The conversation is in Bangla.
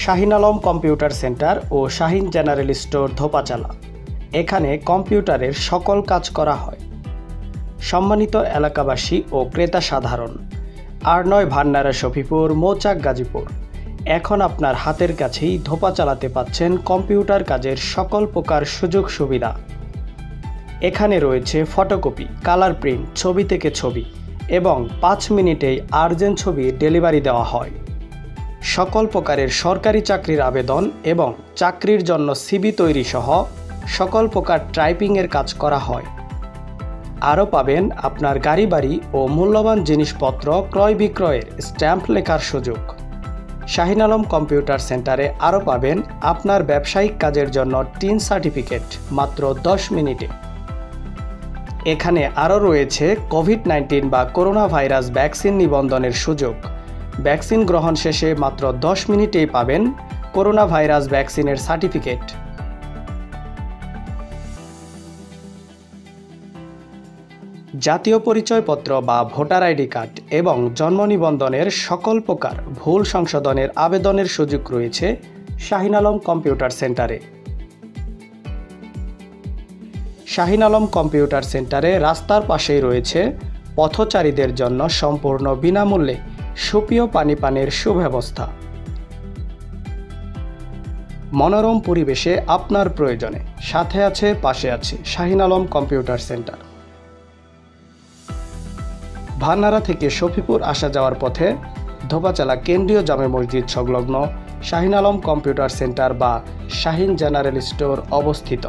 শাহিন আলম কম্পিউটার সেন্টার ও শাহিন জেনারেল স্টোর ধোপাচালা। এখানে কম্পিউটারের সকল কাজ করা হয়। সম্মানিত এলাকাবাসী ও ক্রেতা সাধারণ, আর9 ভান্ডারা শফিপুর, মৌচাক, গাজীপুর। এখন আপনার হাতের কাছেই ধোপাচালাতে পাচ্ছেন কম্পিউটার কাজের সকল প্রকার সুযোগ সুবিধা। এখানে রয়েছে ফটোকপি, কালার প্রিন্ট, ছবি থেকে ছবি এবং 5 মিনিটেই আর্জেন্ট ছবি ডেলিভারি দেওয়া হয়। সকল প্রকারের সরকারি চাকরির আবেদন এবং চাকরির জন্য সিভি তৈরি সহ সকল প্রকার টাইপিংয়ের কাজ করা হয়। আরও পাবেন আপনার গাড়ি বাড়ি ও মূল্যবান জিনিসপত্র ক্রয় বিক্রয়ের স্ট্যাম্প লেখার সুযোগ। শাহিন আলম কম্পিউটার সেন্টারে আরও পাবেন আপনার ব্যবসায়িক কাজের জন্য টিন সার্টিফিকেট মাত্র 10 মিনিটে। এখানে আরও রয়েছে কোভিড-19 বা করোনা ভাইরাস ভ্যাকসিন নিবন্ধনের সুযোগ। ভ্যাকসিন গ্রহণ শেষে মাত্র 10 মিনিটেই পাবেন করোনা ভাইরাস ভ্যাকসিনের সার্টিফিকেট। জাতীয় পরিচয়পত্র বা ভোটার আইডি কার্ড এবং জন্ম নিবন্ধনের সকল প্রকার ভুল সংশোধনের আবেদনের সুযোগ রয়েছে শাহিন আলম কম্পিউটার সেন্টারে। শাহিন আলম কম্পিউটার সেন্টারে রাস্তার পাশেই রয়েছে পথচারীদের জন্য সম্পূর্ণ বিনামূল্যে সুপেয় পানির সুব্যবস্থা। মনোরম পরিবেশে আপনার প্রয়োজনে সাথে আছে, পাশে আছে শাহিন আলম কম্পিউটার সেন্টার। ভান্ডারা থেকে শফিপুর আসা যাওয়ার পথে ধোপাচালা কেন্দ্রীয় জামে মসজিদ সংলগ্ন শাহিন আলম কম্পিউটার সেন্টার বা শাহিন জেনারেল স্টোর অবস্থিত।